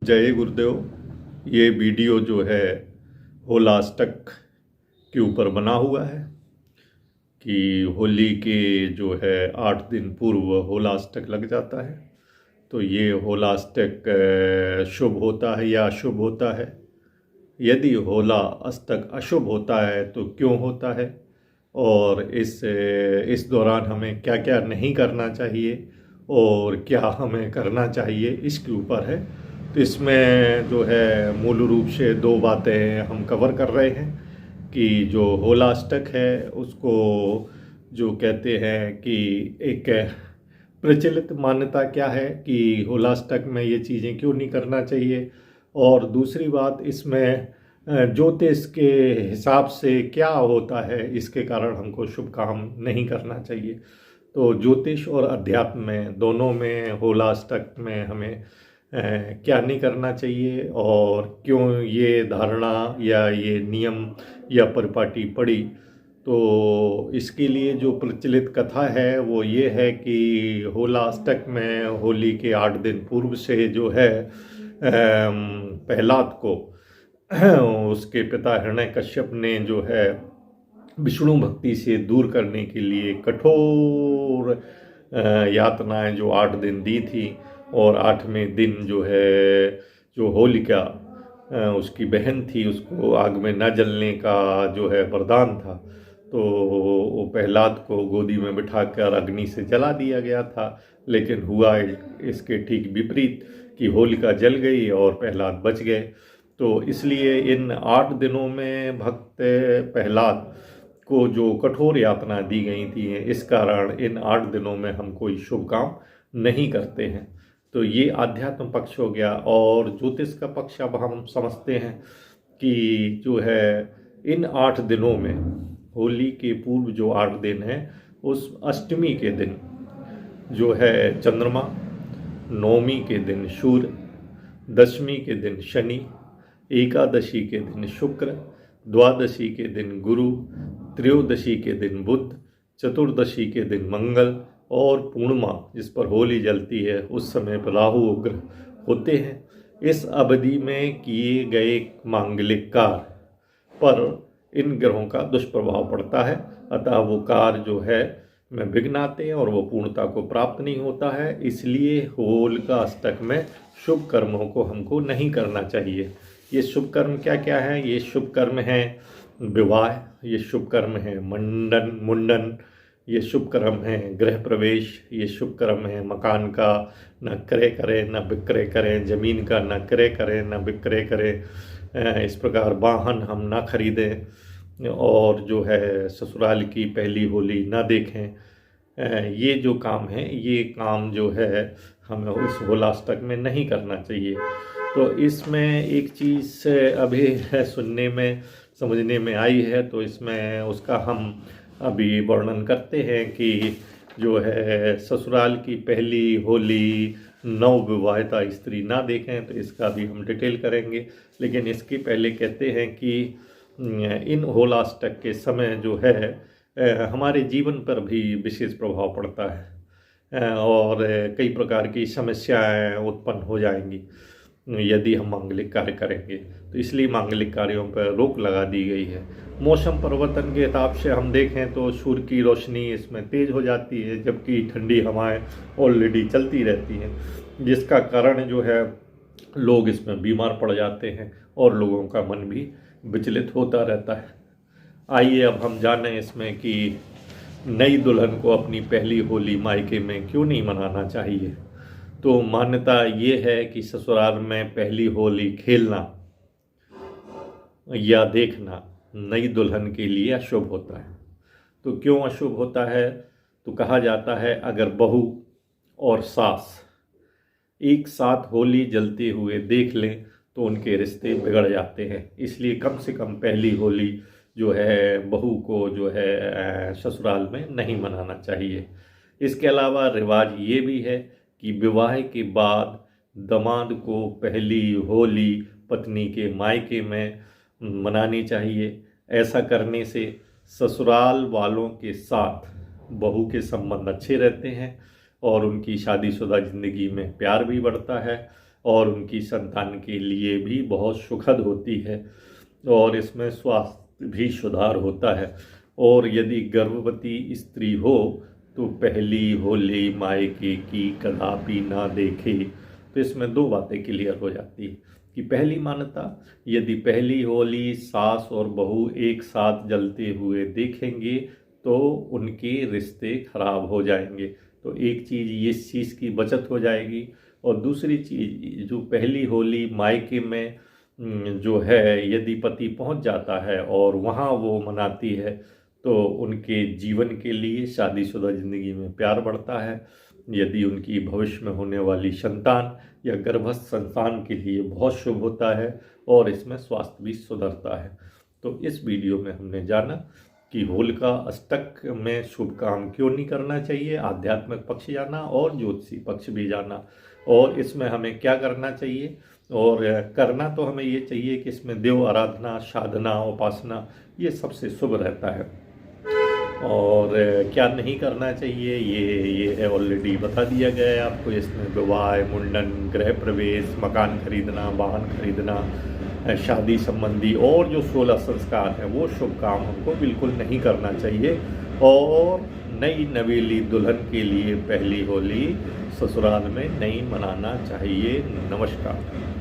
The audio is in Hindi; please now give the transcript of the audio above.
जय गुरुदेव। ये वीडियो जो है होलाष्टक के ऊपर बना हुआ है कि होली के जो है 8 दिन पूर्व होलाष्टक लग जाता है। तो ये होलाष्टक शुभ होता है या अशुभ होता है? यदि होला अष्टक अशुभ होता है तो क्यों होता है, और इस दौरान हमें क्या क्या नहीं करना चाहिए और क्या हमें करना चाहिए, इसके ऊपर है। तो इसमें जो है मूल रूप से दो बातें हम कवर कर रहे हैं कि जो होलाष्टक है उसको जो कहते हैं कि एक प्रचलित मान्यता क्या है कि होलाष्टक में ये चीज़ें क्यों नहीं करना चाहिए, और दूसरी बात इसमें ज्योतिष के हिसाब से क्या होता है, इसके कारण हमको शुभ काम नहीं करना चाहिए। तो ज्योतिष और अध्यात्म में दोनों में होलाष्टक में हमें क्या नहीं करना चाहिए और क्यों ये धारणा या ये नियम या परिपाटी पड़ी। तो इसके लिए जो प्रचलित कथा है वो ये है कि होलाष्टक में होली के 8 दिन पूर्व से जो है प्रहलाद को उसके पिता हिरण्यकश्यप ने जो है विष्णु भक्ति से दूर करने के लिए कठोर यातनाएं जो 8 दिन दी थी, और 8वें दिन जो है जो होलिका उसकी बहन थी उसको आग में न जलने का जो है वरदान था। तो वो प्रहलाद को गोदी में बिठाकर अग्नि से जला दिया गया था, लेकिन हुआ इसके ठीक विपरीत कि होलिका जल गई और प्रहलाद बच गए। तो इसलिए इन 8 दिनों में भक्त प्रहलाद को जो कठोर यातना दी गई थी, इस कारण इन 8 दिनों में हम कोई शुभ काम नहीं करते हैं। तो ये आध्यात्म पक्ष हो गया। और ज्योतिष का पक्ष अब हम समझते हैं कि जो है इन 8 दिनों में होली के पूर्व जो 8 दिन हैं, उस अष्टमी के दिन जो है चंद्रमा, नवमी के दिन सूर्य, दशमी के दिन शनि, एकादशी के दिन शुक्र, द्वादशी के दिन गुरु, त्रयोदशी के दिन बुध, चतुर्दशी के दिन मंगल, और पूर्णिमा जिस पर होली जलती है उस समय पर राहु ग्रह होते हैं। इस अवधि में किए गए मांगलिक कार्य पर इन ग्रहों का दुष्प्रभाव पड़ता है, अतः वो कार्य जो है में विघ्न आते हैं और वो पूर्णता को प्राप्त नहीं होता है। इसलिए होलिका अष्टक में शुभ कर्मों को हमको नहीं करना चाहिए। ये शुभ कर्म क्या क्या है? ये शुभ कर्म है विवाह, ये शुभ कर्म है मुंडन, ये शुभ कर्म है गृह प्रवेश, ये शुभ कर्म है मकान का न क्रय करें न विक्रय करें, जमीन का न क्रय करें न विक्रय करें, इस प्रकार वाहन हम ना खरीदें, और जो है ससुराल की पहली होली ना देखें। ये जो काम है, ये काम जो है हमें इस होलाष्टक में नहीं करना चाहिए। तो इसमें एक चीज़ अभी सुनने में समझने में आई है, तो इसमें उसका हम अभी वर्णन करते हैं कि जो है ससुराल की पहली होली नवविवाहिता स्त्री ना देखें, तो इसका भी हम डिटेल करेंगे। लेकिन इसके पहले कहते हैं कि इन होलाष्टक के समय जो है हमारे जीवन पर भी विशेष प्रभाव पड़ता है और कई प्रकार की समस्याएं उत्पन्न हो जाएंगी यदि हम मांगलिक कार्य करेंगे। तो इसलिए मांगलिक कार्यों पर रोक लगा दी गई है। मौसम परिवर्तन के हिसाब से हम देखें तो सूर्य की रोशनी इसमें तेज़ हो जाती है, जबकि ठंडी हवाएं ऑलरेडी चलती रहती हैं, जिसका कारण जो है लोग इसमें बीमार पड़ जाते हैं और लोगों का मन भी विचलित होता रहता है। आइए अब हम जानें इसमें कि नई दुल्हन को अपनी पहली होली मायके में क्यों नहीं मनाना चाहिए। तो मान्यता ये है कि ससुराल में पहली होली खेलना या देखना नई दुल्हन के लिए अशुभ होता है। तो क्यों अशुभ होता है? तो कहा जाता है अगर बहू और सास एक साथ होली जलते हुए देख लें तो उनके रिश्ते बिगड़ जाते हैं। इसलिए कम से कम पहली होली जो है बहू को जो है ससुराल में नहीं मनाना चाहिए। इसके अलावा रिवाज ये भी है कि विवाह के बाद दामाद को पहली होली पत्नी के मायके में मनानी चाहिए। ऐसा करने से ससुराल वालों के साथ बहू के संबंध अच्छे रहते हैं और उनकी शादीशुदा ज़िंदगी में प्यार भी बढ़ता है। और उनकी संतान के लिए भी बहुत सुखद होती है और इसमें स्वास्थ्य भी सुधार होता है। और यदि गर्भवती स्त्री हो तो पहली होली मायके की कदापि ना देखे। तो इसमें दो बातें क्लियर हो जाती है कि पहली मान्यता, यदि पहली होली सास और बहू एक साथ जलते हुए देखेंगे तो उनके रिश्ते खराब हो जाएंगे। तो एक चीज़ इस चीज़ की बचत हो जाएगी। और दूसरी चीज़, जो पहली होली मायके में जो है यदि पति पहुंच जाता है और वहां वो मनाती है तो उनके जीवन के लिए शादीशुदा ज़िंदगी में प्यार बढ़ता है। यदि उनकी भविष्य में होने वाली संतान या गर्भस्थ संतान के लिए बहुत शुभ होता है और इसमें स्वास्थ्य भी सुधरता है। तो इस वीडियो में हमने जाना कि होलिका अष्टक में शुभ काम क्यों नहीं करना चाहिए, आध्यात्मिक पक्ष जाना और ज्योतिषी पक्ष भी जाना, और इसमें हमें क्या करना चाहिए। और करना तो हमें ये चाहिए कि इसमें देव आराधना, साधना, उपासना ये सबसे शुभ रहता है। और क्या नहीं करना चाहिए ये है ऑलरेडी बता दिया गया है आपको। इसमें विवाह, मुंडन, गृह प्रवेश, मकान खरीदना, वाहन खरीदना, शादी संबंधी और जो 16 संस्कार हैं वो शुभ काम हमको बिल्कुल नहीं करना चाहिए। और नई नवेली दुल्हन के लिए पहली होली ससुराल में नहीं मनाना चाहिए। नमस्कार।